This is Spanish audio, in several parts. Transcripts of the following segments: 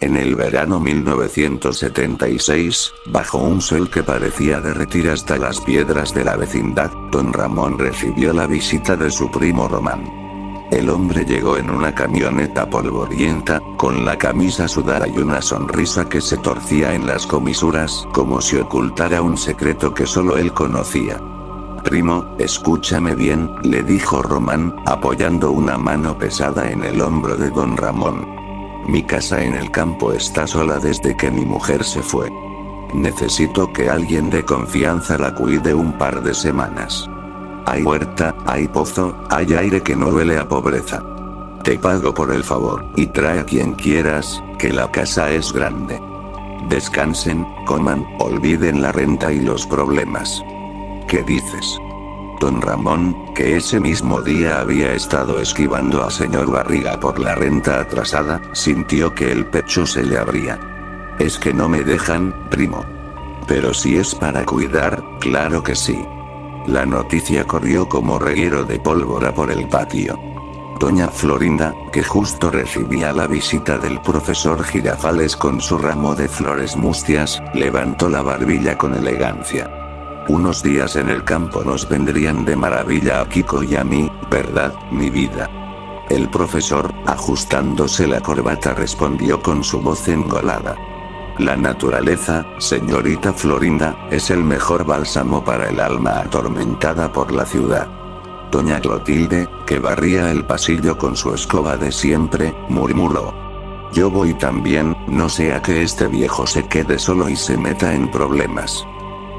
En el verano 1976, bajo un sol que parecía derretir hasta las piedras de la vecindad, don Ramón recibió la visita de su primo Román. El hombre llegó en una camioneta polvorienta, con la camisa sudada y una sonrisa que se torcía en las comisuras, como si ocultara un secreto que solo él conocía. «Primo, escúchame bien», le dijo Román, apoyando una mano pesada en el hombro de don Ramón. «Mi casa en el campo está sola desde que mi mujer se fue. Necesito que alguien de confianza la cuide un par de semanas. Hay huerta, hay pozo, hay aire que no huele a pobreza. Te pago por el favor, y trae a quien quieras, que la casa es grande. Descansen, coman, olviden la renta y los problemas». «¿Qué dices?» Don Ramón, que ese mismo día había estado esquivando a señor Barriga por la renta atrasada, sintió que el pecho se le abría. «Es que no me dejan, primo». «Pero si es para cuidar, claro que sí». La noticia corrió como reguero de pólvora por el patio. Doña Florinda, que justo recibía la visita del profesor Girafales con su ramo de flores mustias, levantó la barbilla con elegancia. «Unos días en el campo nos vendrían de maravilla a Kiko y a mí, ¿verdad, mi vida?». El profesor, ajustándose la corbata, respondió con su voz engolada. «La naturaleza, señorita Florinda, es el mejor bálsamo para el alma atormentada por la ciudad». Doña Clotilde, que barría el pasillo con su escoba de siempre, murmuró: «Yo voy también, no sea que este viejo se quede solo y se meta en problemas».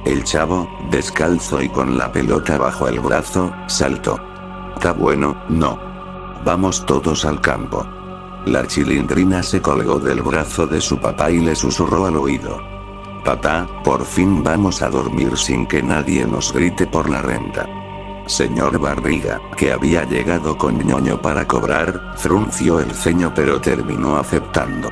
El chavo, descalzo y con la pelota bajo el brazo, saltó. «Tá bueno, no. Vamos todos al campo». La Chilindrina se colgó del brazo de su papá y le susurró al oído: «Papá, por fin vamos a dormir sin que nadie nos grite por la renta». Señor Barriga, que había llegado con ñoño para cobrar, frunció el ceño pero terminó aceptando.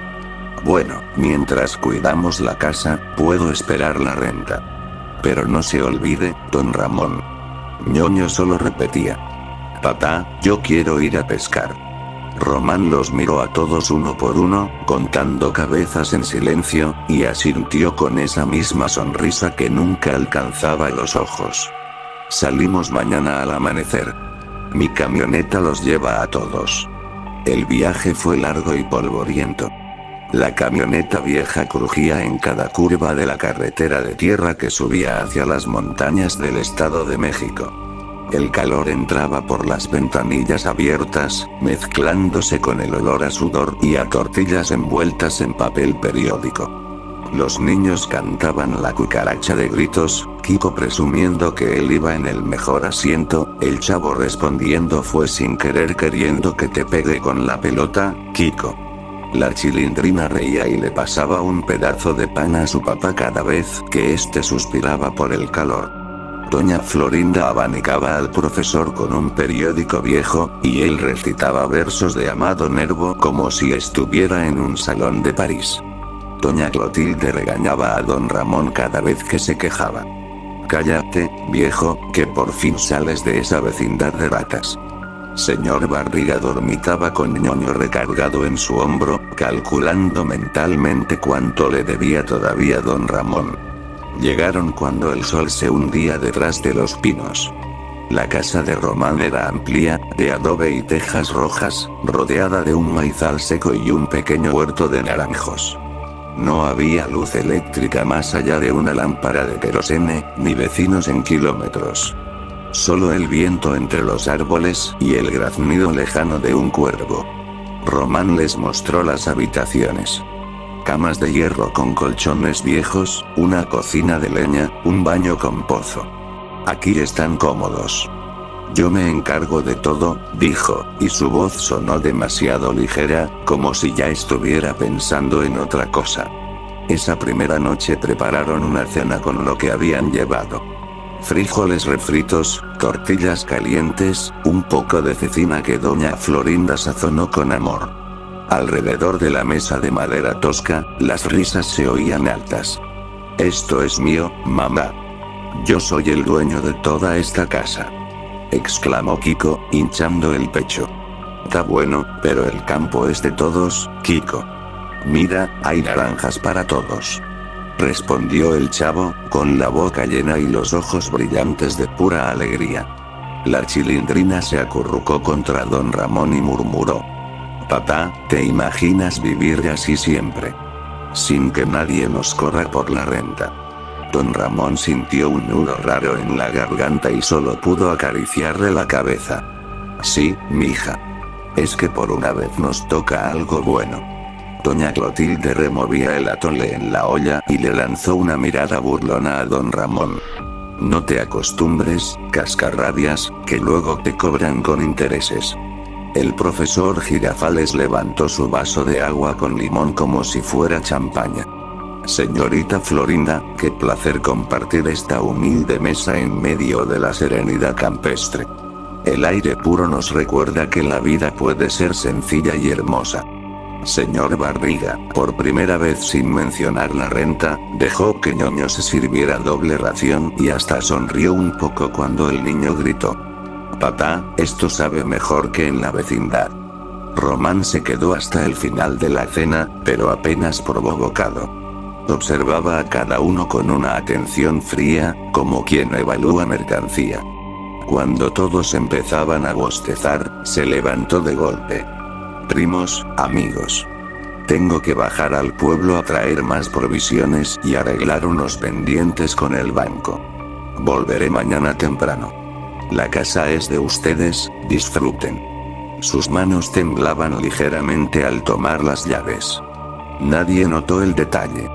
«Bueno, mientras cuidamos la casa, puedo esperar la renta. Pero no se olvide, don Ramón». ñoño solo repetía: «Papá, yo quiero ir a pescar». Román los miró a todos uno por uno, contando cabezas en silencio, y asintió con esa misma sonrisa que nunca alcanzaba los ojos. «Salimos mañana al amanecer. Mi camioneta los lleva a todos». El viaje fue largo y polvoriento. La camioneta vieja crujía en cada curva de la carretera de tierra que subía hacia las montañas del Estado de México. El calor entraba por las ventanillas abiertas, mezclándose con el olor a sudor y a tortillas envueltas en papel periódico. Los niños cantaban la cucaracha de gritos, Kiko presumiendo que él iba en el mejor asiento, el chavo respondiendo: «Fue sin querer queriendo que te pegue con la pelota, Kiko». La Chilindrina reía y le pasaba un pedazo de pan a su papá cada vez que éste suspiraba por el calor. Doña Florinda abanicaba al profesor con un periódico viejo, y él recitaba versos de Amado Nervo como si estuviera en un salón de París. Doña Clotilde regañaba a don Ramón cada vez que se quejaba. «Cállate, viejo, que por fin sales de esa vecindad de ratas». Señor Barriga dormitaba con ñoño recargado en su hombro, calculando mentalmente cuánto le debía todavía don Ramón. Llegaron cuando el sol se hundía detrás de los pinos. La casa de Román era amplia, de adobe y tejas rojas, rodeada de un maizal seco y un pequeño huerto de naranjos. No había luz eléctrica más allá de una lámpara de querosene, ni vecinos en kilómetros. Solo el viento entre los árboles y el graznido lejano de un cuervo. Román les mostró las habitaciones. Camas de hierro con colchones viejos, una cocina de leña, un baño con pozo. «Aquí están cómodos. Yo me encargo de todo», dijo, y su voz sonó demasiado ligera, como si ya estuviera pensando en otra cosa. Esa primera noche prepararon una cena con lo que habían llevado. Frijoles refritos, tortillas calientes, un poco de cecina que doña Florinda sazonó con amor. Alrededor de la mesa de madera tosca, las risas se oían altas. «Esto es mío, mamá. Yo soy el dueño de toda esta casa», exclamó Kiko, hinchando el pecho. «Tá bueno, pero el campo es de todos, Kiko». Mira, hay naranjas para todos. Respondió el chavo, con la boca llena y los ojos brillantes de pura alegría. La Chilindrina se acurrucó contra don Ramón y murmuró: papá, ¿te imaginas vivir así siempre? Sin que nadie nos corra por la renta. Don Ramón sintió un nudo raro en la garganta y solo pudo acariciarle la cabeza. Sí, mija. Es que por una vez nos toca algo bueno. Doña Clotilde removía el atole en la olla y le lanzó una mirada burlona a don Ramón. No te acostumbres, cascarrabias, que luego te cobran con intereses. El profesor Girafales levantó su vaso de agua con limón como si fuera champaña. Señorita Florinda, qué placer compartir esta humilde mesa en medio de la serenidad campestre. El aire puro nos recuerda que la vida puede ser sencilla y hermosa. Señor Barriga, por primera vez sin mencionar la renta, dejó que Ñoño se sirviera doble ración y hasta sonrió un poco cuando el niño gritó: papá, esto sabe mejor que en la vecindad. Román se quedó hasta el final de la cena, pero apenas probó bocado. Observaba a cada uno con una atención fría, como quien evalúa mercancía. Cuando todos empezaban a bostezar, se levantó de golpe. Primos, amigos. Tengo que bajar al pueblo a traer más provisiones y arreglar unos pendientes con el banco. Volveré mañana temprano. La casa es de ustedes, disfruten. Sus manos temblaban ligeramente al tomar las llaves. Nadie notó el detalle.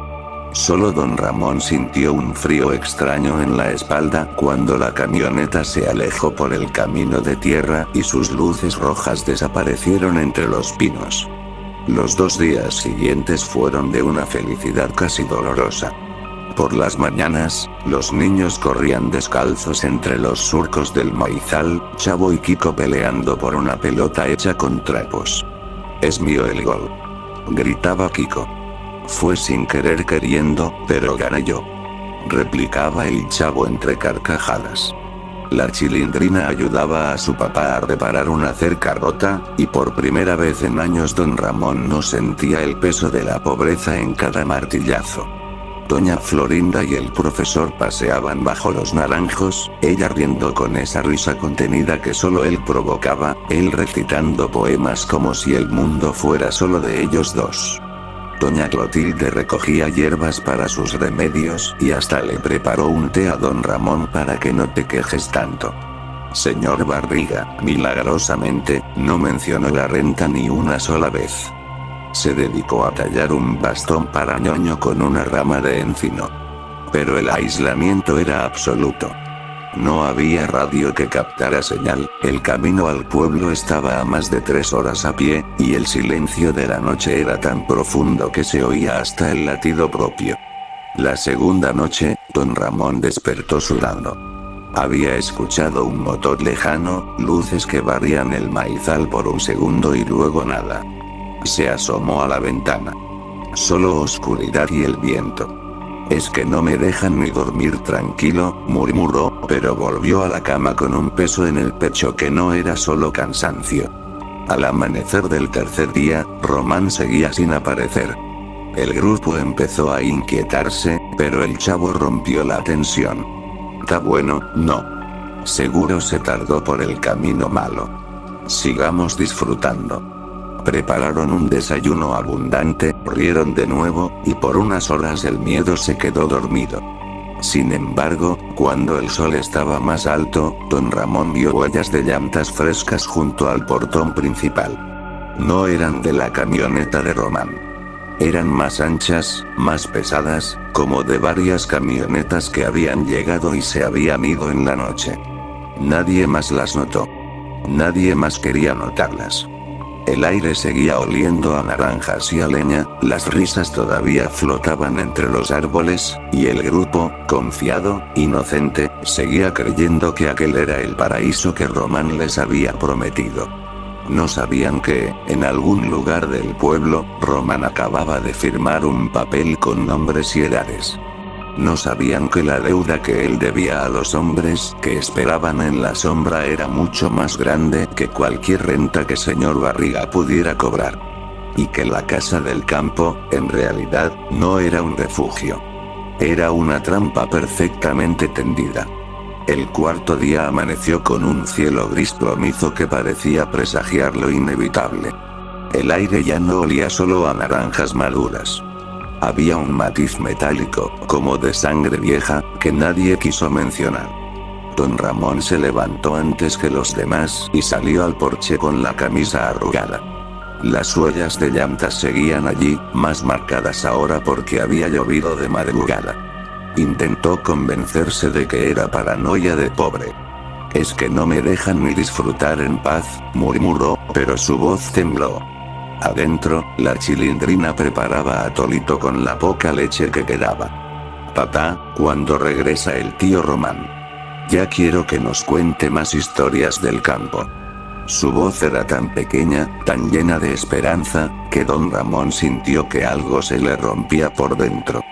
Solo don Ramón sintió un frío extraño en la espalda cuando la camioneta se alejó por el camino de tierra y sus luces rojas desaparecieron entre los pinos. Los 2 días siguientes fueron de una felicidad casi dolorosa. Por las mañanas, los niños corrían descalzos entre los surcos del maizal, Chavo y Kiko peleando por una pelota hecha con trapos. Es mío el gol, gritaba Kiko. Fue sin querer queriendo, pero gané yo, replicaba el Chavo entre carcajadas. La Chilindrina ayudaba a su papá a reparar una cerca rota, y por primera vez en años don Ramón no sentía el peso de la pobreza en cada martillazo. Doña Florinda y el profesor paseaban bajo los naranjos, ella riendo con esa risa contenida que solo él provocaba, él recitando poemas como si el mundo fuera solo de ellos dos. Doña Clotilde recogía hierbas para sus remedios y hasta le preparó un té a don Ramón para que no te quejes tanto. Señor Barriga, milagrosamente, no mencionó la renta ni una sola vez. Se dedicó a tallar un bastón para Ñoño con una rama de encino. Pero el aislamiento era absoluto. No había radio que captara señal, el camino al pueblo estaba a más de 3 horas a pie, y el silencio de la noche era tan profundo que se oía hasta el latido propio. La segunda noche, don Ramón despertó sudando. Había escuchado un motor lejano, luces que barrían el maizal por un segundo y luego nada. Se asomó a la ventana. Solo oscuridad y el viento. Es que no me dejan ni dormir tranquilo, murmuró, pero volvió a la cama con un peso en el pecho que no era solo cansancio. Al amanecer del tercer día, Román seguía sin aparecer. El grupo empezó a inquietarse, pero el Chavo rompió la tensión. «¿Tá bueno, no? Seguro se tardó por el camino malo. Sigamos disfrutando». Prepararon un desayuno abundante, rieron de nuevo, y por unas horas el miedo se quedó dormido. Sin embargo, cuando el sol estaba más alto, don Ramón vio huellas de llantas frescas junto al portón principal. No eran de la camioneta de Román. Eran más anchas, más pesadas, como de varias camionetas que habían llegado y se habían ido en la noche. Nadie más las notó. Nadie más quería notarlas. El aire seguía oliendo a naranjas y a leña, las risas todavía flotaban entre los árboles, y el grupo, confiado, inocente, seguía creyendo que aquel era el paraíso que Román les había prometido. No sabían que, en algún lugar del pueblo, Román acababa de firmar un papel con nombres y edades. No sabían que la deuda que él debía a los hombres que esperaban en la sombra era mucho más grande que cualquier renta que señor Barriga pudiera cobrar. y que la casa del campo, en realidad, no era un refugio. Era una trampa perfectamente tendida. El cuarto día amaneció con un cielo gris plomizo que parecía presagiar lo inevitable. El aire ya no olía solo a naranjas maduras. Había un matiz metálico, como de sangre vieja, que nadie quiso mencionar. Don Ramón se levantó antes que los demás y salió al porche con la camisa arrugada. Las huellas de llantas seguían allí, más marcadas ahora porque había llovido de madrugada. Intentó convencerse de que era paranoia de pobre. Es que no me dejan ni disfrutar en paz, murmuró, pero su voz tembló. Adentro, la Chilindrina preparaba atolito con la poca leche que quedaba. Papá, ¿cuándo regresa el tío Román? Ya quiero que nos cuente más historias del campo. Su voz era tan pequeña, tan llena de esperanza, que don Ramón sintió que algo se le rompía por dentro.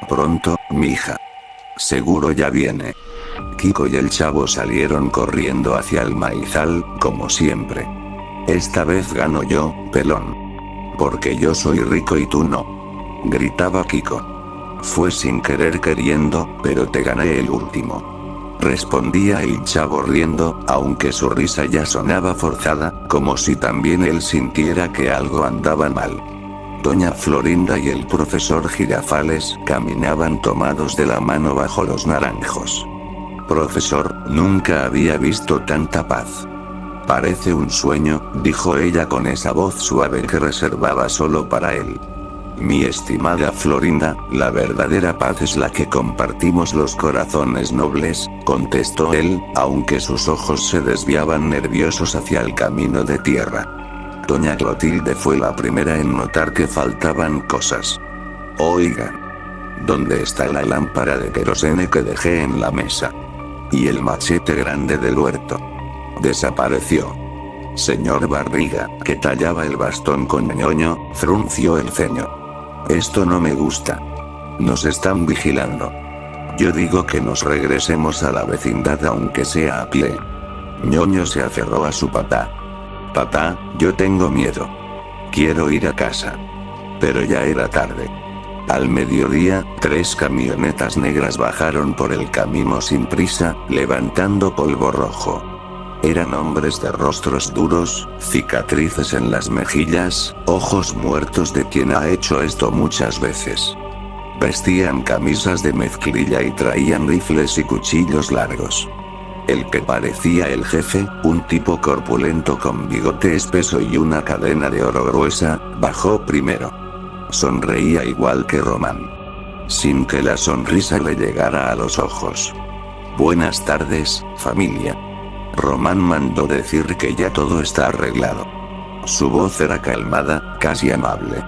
Pronto, mija. Seguro ya viene. Kiko y el chavo salieron corriendo hacia el maizal, como siempre. Esta vez gano yo, pelón. Porque yo soy rico y tú no. Gritaba Kiko. Fue sin querer queriendo, pero te gané el último. Respondía el chavo riendo, aunque su risa ya sonaba forzada, como si también él sintiera que algo andaba mal. Doña Florinda y el profesor Girafales caminaban tomados de la mano bajo los naranjos. Profesor, nunca había visto tanta paz. Parece un sueño, dijo ella con esa voz suave que reservaba solo para él. Mi estimada Florinda, la verdadera paz es la que compartimos los corazones nobles, contestó él, aunque sus ojos se desviaban nerviosos hacia el camino de tierra. Doña Clotilde fue la primera en notar que faltaban cosas. Oigan. ¿Dónde está la lámpara de querosene que dejé en la mesa? Y el machete grande del huerto. Desapareció. Señor Barriga, que tallaba el bastón con ñoño, frunció el ceño. Esto no me gusta. Nos están vigilando. Yo digo que nos regresemos a la vecindad aunque sea a pie. ñoño se aferró a su papá. Papá, yo tengo miedo. Quiero ir a casa. Pero ya era tarde. Al mediodía, 3 camionetas negras bajaron por el camino sin prisa, levantando polvo rojo. Eran hombres de rostros duros, cicatrices en las mejillas, ojos muertos de quien ha hecho esto muchas veces. Vestían camisas de mezclilla y traían rifles y cuchillos largos. El que parecía el jefe, un tipo corpulento con bigote espeso y una cadena de oro gruesa, bajó primero. Sonreía igual que Román. Sin que la sonrisa le llegara a los ojos. Buenas tardes, familia. Román mandó decir que ya todo está arreglado. Su voz era calmada, casi amable.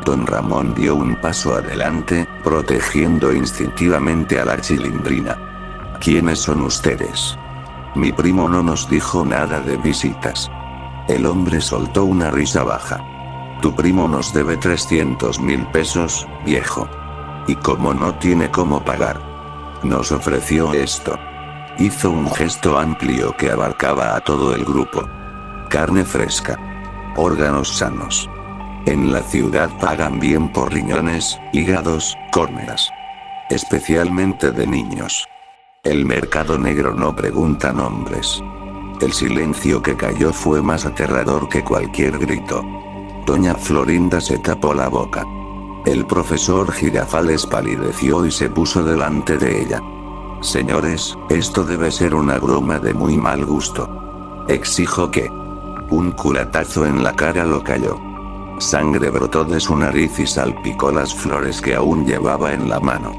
Don Ramón dio un paso adelante, protegiendo instintivamente a la Chilindrina. ¿Quiénes son ustedes? Mi primo no nos dijo nada de visitas. El hombre soltó una risa baja. Tu primo nos debe 300.000 pesos, viejo. Y como no tiene cómo pagar, nos ofreció esto. Hizo un gesto amplio que abarcaba a todo el grupo. Carne fresca. Órganos sanos. En la ciudad pagan bien por riñones, hígados, córneas. Especialmente de niños. El mercado negro no pregunta nombres. El silencio que cayó fue más aterrador que cualquier grito. Doña Florinda se tapó la boca. El profesor Girafales palideció y se puso delante de ella. Señores, esto debe ser una broma de muy mal gusto. Exijo que... Un culatazo en la cara lo cayó. Sangre brotó de su nariz y salpicó las flores que aún llevaba en la mano.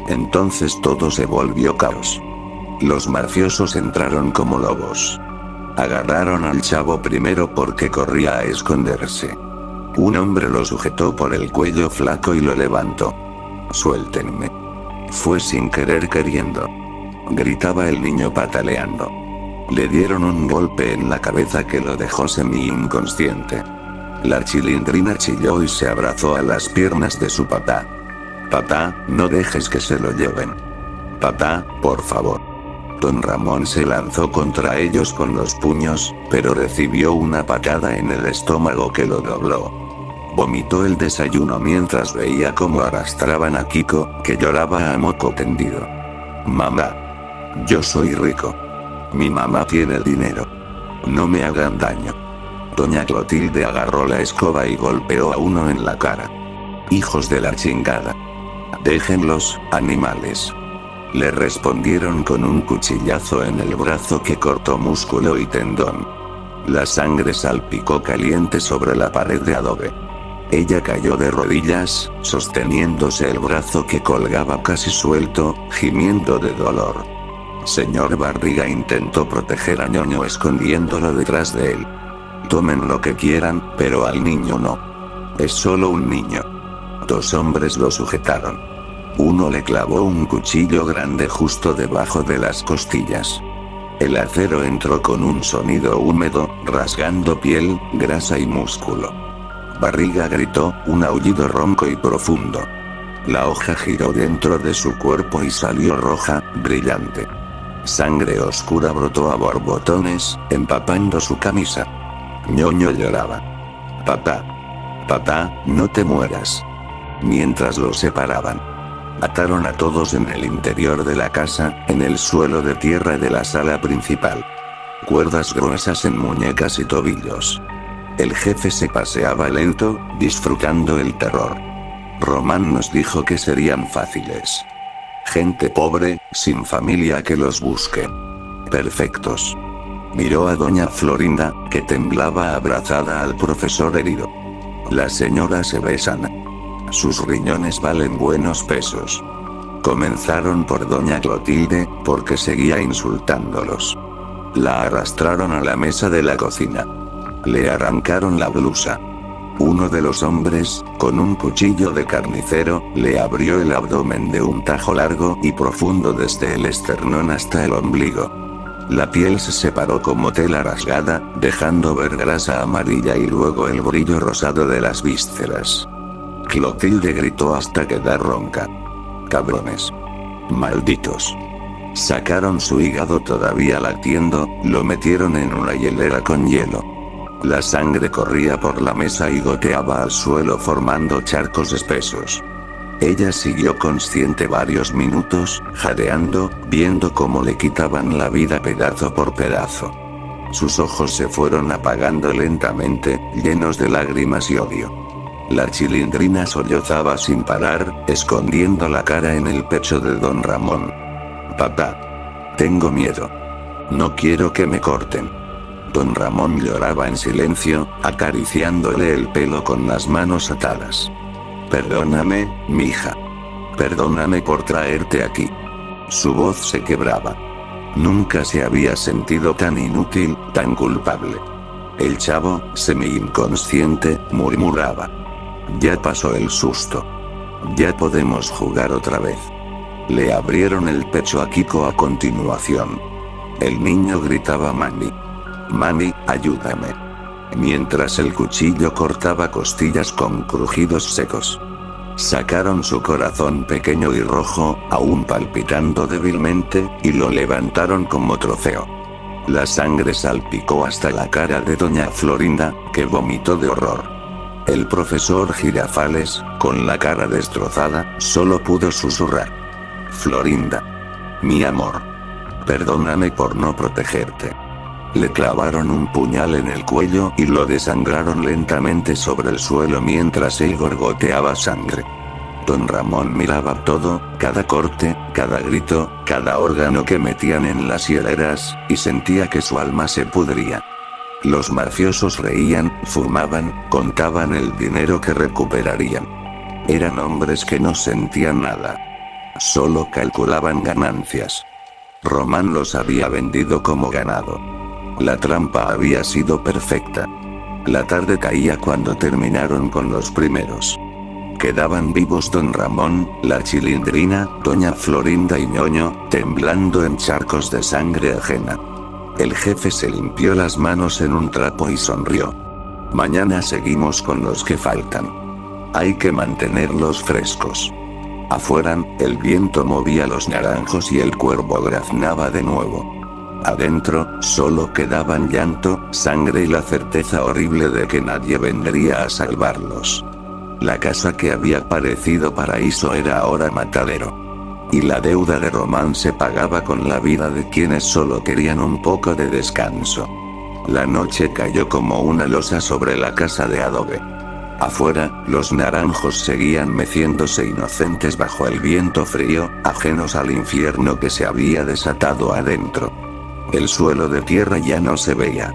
Entonces todo se volvió caos. Los mafiosos entraron como lobos. Agarraron al chavo primero porque corría a esconderse. Un hombre lo sujetó por el cuello flaco y lo levantó. Suéltenme. Fue sin querer queriendo. Gritaba el niño pataleando. Le dieron un golpe en la cabeza que lo dejó semi-inconsciente. La Chilindrina chilló y se abrazó a las piernas de su papá. Papá, no dejes que se lo lleven. Papá, por favor. Don Ramón se lanzó contra ellos con los puños, pero recibió una patada en el estómago que lo dobló. Vomitó el desayuno mientras veía cómo arrastraban a Kiko, que lloraba a moco tendido. Mamá. Yo soy rico. Mi mamá tiene dinero. No me hagan daño. Doña Clotilde agarró la escoba y golpeó a uno en la cara. Hijos de la chingada. Déjenlos, animales. Le respondieron con un cuchillazo en el brazo que cortó músculo y tendón. La sangre salpicó caliente sobre la pared de adobe. Ella cayó de rodillas, sosteniéndose el brazo que colgaba casi suelto, gimiendo de dolor. Señor Barriga intentó proteger a Ñoño escondiéndolo detrás de él. Tomen lo que quieran, pero al niño no. Es solo un niño. Dos hombres lo sujetaron. Uno le clavó un cuchillo grande justo debajo de las costillas. El acero entró con un sonido húmedo, rasgando piel, grasa y músculo. Barriga gritó, un aullido ronco y profundo. La hoja giró dentro de su cuerpo y salió roja, brillante. Sangre oscura brotó a borbotones, empapando su camisa. Ñoño lloraba. Papá. Papá, no te mueras. Mientras los separaban. Ataron a todos en el interior de la casa, en el suelo de tierra de la sala principal. Cuerdas gruesas en muñecas y tobillos. El jefe se paseaba lento, disfrutando el terror. Román nos dijo que serían fáciles. Gente pobre, sin familia que los busque. Perfectos. Miró a doña Florinda, que temblaba abrazada al profesor herido. Las señoras se besan. Sus riñones valen buenos pesos. Comenzaron por doña Clotilde, porque seguía insultándolos. La arrastraron a la mesa de la cocina. Le arrancaron la blusa. Uno de los hombres, con un cuchillo de carnicero, le abrió el abdomen de un tajo largo y profundo desde el esternón hasta el ombligo. La piel se separó como tela rasgada, dejando ver grasa amarilla y luego el brillo rosado de las vísceras. Clotilde gritó hasta quedar ronca. Cabrones. Malditos. Sacaron su hígado todavía latiendo, lo metieron en una hielera con hielo. La sangre corría por la mesa y goteaba al suelo formando charcos espesos. Ella siguió consciente varios minutos, jadeando, viendo cómo le quitaban la vida pedazo por pedazo. Sus ojos se fueron apagando lentamente, llenos de lágrimas y odio. La Chilindrina sollozaba sin parar, escondiendo la cara en el pecho de don Ramón. Papá. Tengo miedo. No quiero que me corten. Don Ramón lloraba en silencio, acariciándole el pelo con las manos atadas. Perdóname, mija. Perdóname por traerte aquí. Su voz se quebraba. Nunca se había sentido tan inútil, tan culpable. El chavo, semi-inconsciente, murmuraba. Ya pasó el susto. Ya podemos jugar otra vez. Le abrieron el pecho a Kiko a continuación. El niño gritaba Mami. Mami, ayúdame. Mientras el cuchillo cortaba costillas con crujidos secos. Sacaron su corazón pequeño y rojo, aún palpitando débilmente, y lo levantaron como trofeo. La sangre salpicó hasta la cara de doña Florinda, que vomitó de horror. El profesor Girafales, con la cara destrozada, solo pudo susurrar. Florinda. Mi amor. Perdóname por no protegerte. Le clavaron un puñal en el cuello y lo desangraron lentamente sobre el suelo mientras él gorgoteaba sangre. Don Ramón miraba todo, cada corte, cada grito, cada órgano que metían en las hieleras, y sentía que su alma se pudría. Los mafiosos reían, fumaban, contaban el dinero que recuperarían. Eran hombres que no sentían nada. Solo calculaban ganancias. Román los había vendido como ganado. La trampa había sido perfecta. La tarde caía cuando terminaron con los primeros. Quedaban vivos don Ramón, la Chilindrina, doña Florinda y Ñoño, temblando en charcos de sangre ajena. El jefe se limpió las manos en un trapo y sonrió. Mañana seguimos con los que faltan. Hay que mantenerlos frescos. Afuera, el viento movía los naranjos y el cuervo graznaba de nuevo. Adentro, solo quedaban llanto, sangre y la certeza horrible de que nadie vendría a salvarlos. La casa que había parecido paraíso era ahora matadero. Y la deuda de Román se pagaba con la vida de quienes solo querían un poco de descanso. La noche cayó como una losa sobre la casa de adobe. Afuera, los naranjos seguían meciéndose inocentes bajo el viento frío, ajenos al infierno que se había desatado adentro. El suelo de tierra ya no se veía.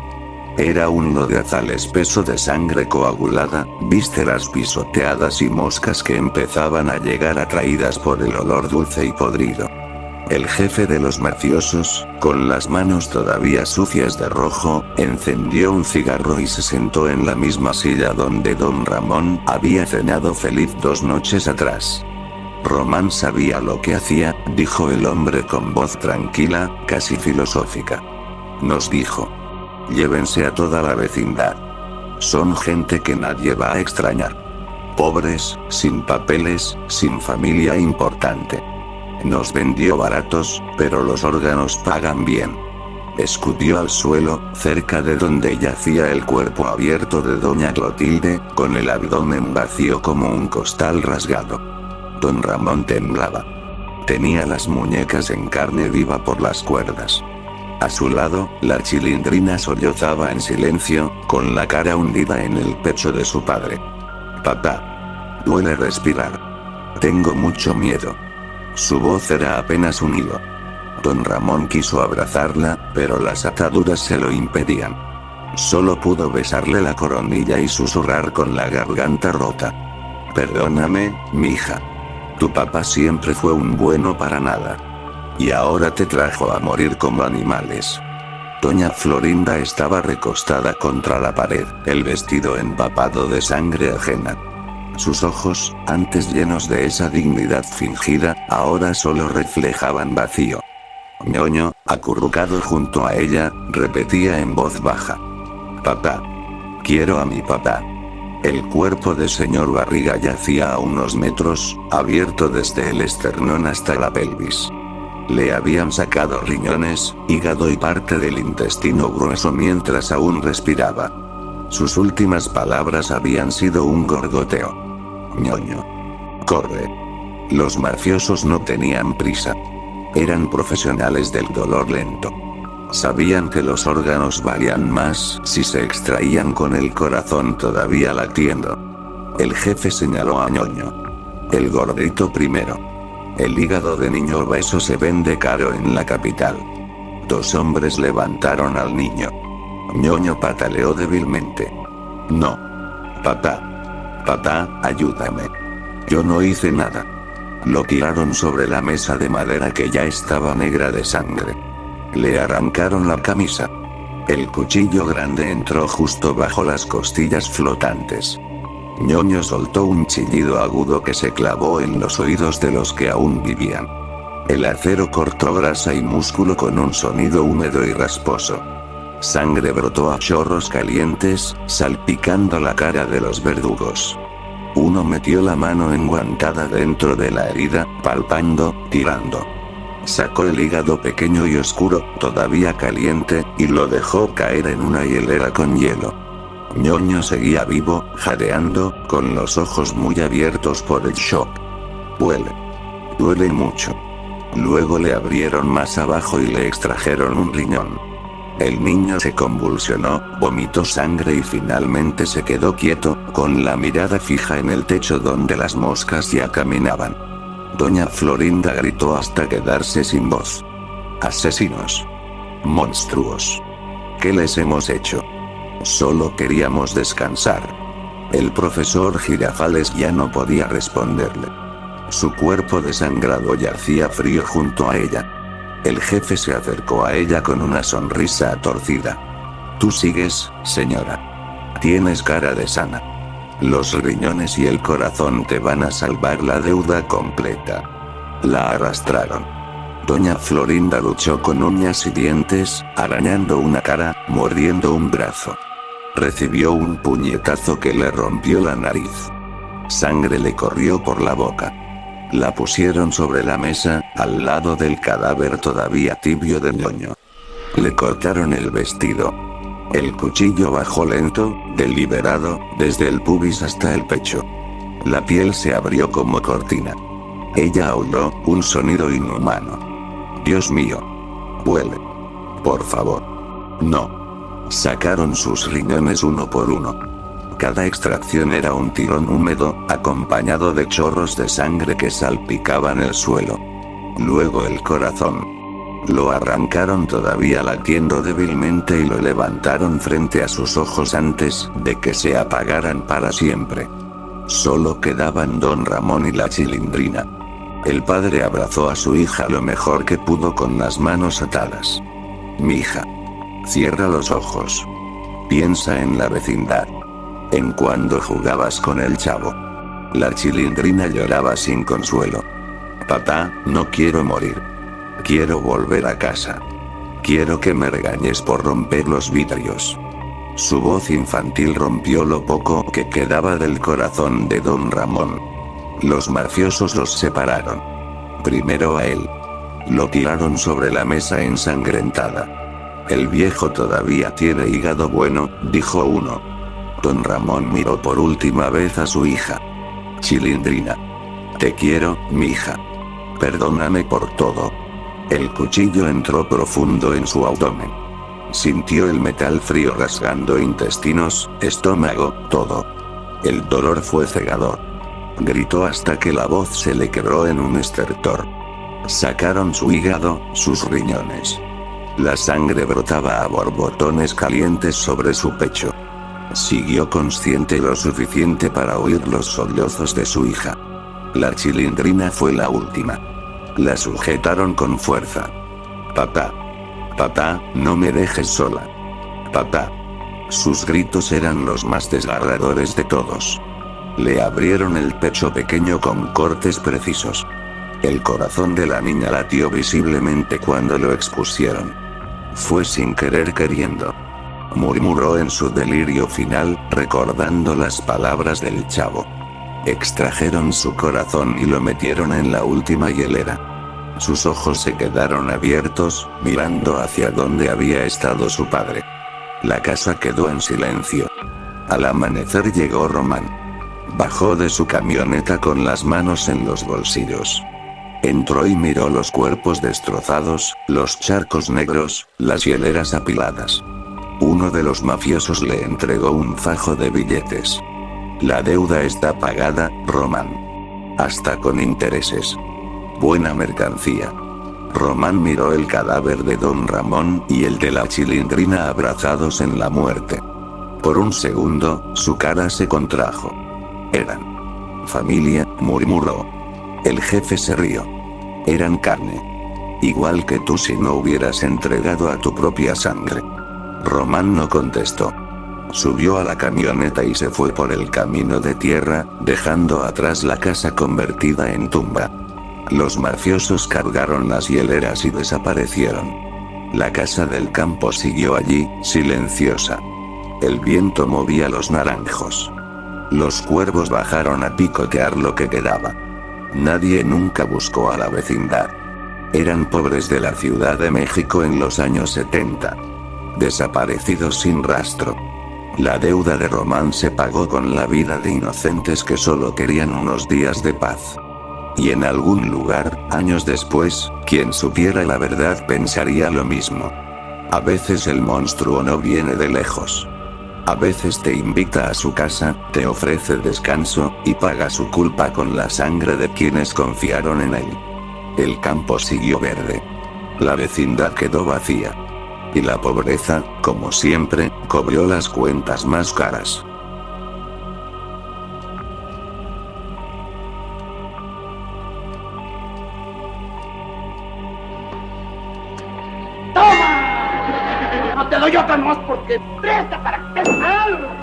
Era un lodazal espeso de sangre coagulada, vísceras pisoteadas y moscas que empezaban a llegar atraídas por el olor dulce y podrido. El jefe de los mafiosos, con las manos todavía sucias de rojo, encendió un cigarro y se sentó en la misma silla donde don Ramón había cenado feliz 2 noches atrás. Román sabía lo que hacía, dijo el hombre con voz tranquila, casi filosófica. Nos dijo: llévense a toda la vecindad. Son gente que nadie va a extrañar. Pobres, sin papeles, sin familia importante. Nos vendió baratos, pero los órganos pagan bien. Escupió al suelo, cerca de donde yacía el cuerpo abierto de doña Clotilde, con el abdomen vacío como un costal rasgado. Don Ramón temblaba. Tenía las muñecas en carne viva por las cuerdas. A su lado, la chilindrina sollozaba en silencio, con la cara hundida en el pecho de su padre. Papá. Duele respirar. Tengo mucho miedo. Su voz era apenas un hilo. Don Ramón quiso abrazarla, pero las ataduras se lo impedían. Solo pudo besarle la coronilla y susurrar con la garganta rota: perdóname, mija. Tu papá siempre fue un bueno para nada. Y ahora te trajo a morir como animales. Doña Florinda estaba recostada contra la pared, el vestido empapado de sangre ajena. Sus ojos, antes llenos de esa dignidad fingida, ahora solo reflejaban vacío. Ñoño, acurrucado junto a ella, repetía en voz baja: papá. Quiero a mi papá. El cuerpo de señor Barriga yacía a unos metros, abierto desde el esternón hasta la pelvis. Le habían sacado riñones, hígado y parte del intestino grueso mientras aún respiraba. Sus últimas palabras habían sido un gorgoteo. Ñoño. Corre. Los mafiosos no tenían prisa. Eran profesionales del dolor lento. Sabían que los órganos valían más si se extraían con el corazón todavía latiendo. El jefe señaló a Ñoño. El gordito primero. El hígado de niño obeso se vende caro en la capital. 2 hombres levantaron al niño. Ñoño pataleó débilmente. No. Papá. Papá, ayúdame. Yo no hice nada. Lo tiraron sobre la mesa de madera que ya estaba negra de sangre. Le arrancaron la camisa. El cuchillo grande entró justo bajo las costillas flotantes. Ñoño soltó un chillido agudo que se clavó en los oídos de los que aún vivían. El acero cortó grasa y músculo con un sonido húmedo y rasposo. Sangre brotó a chorros calientes, salpicando la cara de los verdugos. Uno metió la mano enguantada dentro de la herida, palpando, tirando. Sacó el hígado pequeño y oscuro, todavía caliente, y lo dejó caer en una hielera con hielo. Ñoño seguía vivo, jadeando, con los ojos muy abiertos por el shock. Duele mucho. Luego le abrieron más abajo y le extrajeron un riñón. El niño se convulsionó, vomitó sangre y finalmente se quedó quieto, con la mirada fija en el techo donde las moscas ya caminaban. Doña Florinda gritó hasta quedarse sin voz. Asesinos. Monstruos. ¿Qué les hemos hecho? Solo queríamos descansar. El profesor Girafales ya no podía responderle. Su cuerpo desangrado yacía frío junto a ella. El jefe se acercó a ella con una sonrisa torcida. Tú sigues, señora. Tienes cara de sana. Los riñones y el corazón te van a salvar la deuda completa. La arrastraron. Doña Florinda luchó con uñas y dientes, arañando una cara, mordiendo un brazo. Recibió un puñetazo que le rompió la nariz. Sangre le corrió por la boca. La pusieron sobre la mesa, al lado del cadáver todavía tibio de Ñoño. Le cortaron el vestido. El cuchillo bajó lento, deliberado, desde el pubis hasta el pecho. La piel se abrió como cortina. Ella aulló, un sonido inhumano. Dios mío. Huele. Por favor. No. Sacaron sus riñones uno por uno. Cada extracción era un tirón húmedo, acompañado de chorros de sangre que salpicaban el suelo. Luego el corazón. Lo arrancaron todavía latiendo débilmente y lo levantaron frente a sus ojos antes de que se apagaran para siempre. Solo quedaban don Ramón y la Chilindrina. El padre abrazó a su hija lo mejor que pudo con las manos atadas. Mija. Cierra los ojos. Piensa en la vecindad. En cuando jugabas con el chavo. La Chilindrina lloraba sin consuelo. Papá, no quiero morir. Quiero volver a casa. Quiero que me regañes por romper los vidrios. Su voz infantil rompió lo poco que quedaba del corazón de don Ramón. Los mafiosos los separaron. Primero a él. Lo tiraron sobre la mesa ensangrentada. El viejo todavía tiene hígado bueno, dijo uno. Don Ramón miró por última vez a su hija. Chilindrina. Te quiero, mija. Perdóname por todo. El cuchillo entró profundo en su abdomen. Sintió el metal frío rasgando intestinos, estómago, todo. El dolor fue cegador. Gritó hasta que la voz se le quebró en un estertor. Sacaron su hígado, sus riñones. La sangre brotaba a borbotones calientes sobre su pecho. Siguió consciente lo suficiente para oír los sollozos de su hija. La Chilindrina fue la última. La sujetaron con fuerza. Papá. Papá, no me dejes sola. Papá. Sus gritos eran los más desgarradores de todos. Le abrieron el pecho pequeño con cortes precisos. El corazón de la niña latió visiblemente cuando lo expusieron. Fue sin querer queriendo. Murmuró en su delirio final, recordando las palabras del chavo. Extrajeron su corazón y lo metieron en la última hielera. Sus ojos se quedaron abiertos, mirando hacia donde había estado su padre. La casa quedó en silencio. Al amanecer llegó Román. Bajó de su camioneta con las manos en los bolsillos. Entró y miró los cuerpos destrozados, los charcos negros, las hieleras apiladas. Uno de los mafiosos le entregó un fajo de billetes. La deuda está pagada, Román. Hasta con intereses. Buena mercancía. Román miró el cadáver de don Ramón y el de la Chilindrina abrazados en la muerte. Por un segundo, su cara se contrajo. Eran familia, murmuró. El jefe se rió. Eran carne. Igual que tú si no hubieras entregado a tu propia sangre. Román no contestó. Subió a la camioneta y se fue por el camino de tierra, dejando atrás la casa convertida en tumba. Los mafiosos cargaron las hieleras y desaparecieron. La casa del campo siguió allí, silenciosa. El viento movía los naranjos. Los cuervos bajaron a picotear lo que quedaba. Nadie nunca buscó a la vecindad. Eran pobres de la Ciudad de México en los años 70. Desaparecidos sin rastro. La deuda de Román se pagó con la vida de inocentes que solo querían unos días de paz. Y en algún lugar, años después, quien supiera la verdad pensaría lo mismo. A veces el monstruo no viene de lejos. A veces te invita a su casa, te ofrece descanso, y paga su culpa con la sangre de quienes confiaron en él. El campo siguió verde. La vecindad quedó vacía. Y la pobreza, como siempre, cobró las cuentas más caras. ¡Toma! No te doy otra más porque presta para empezar.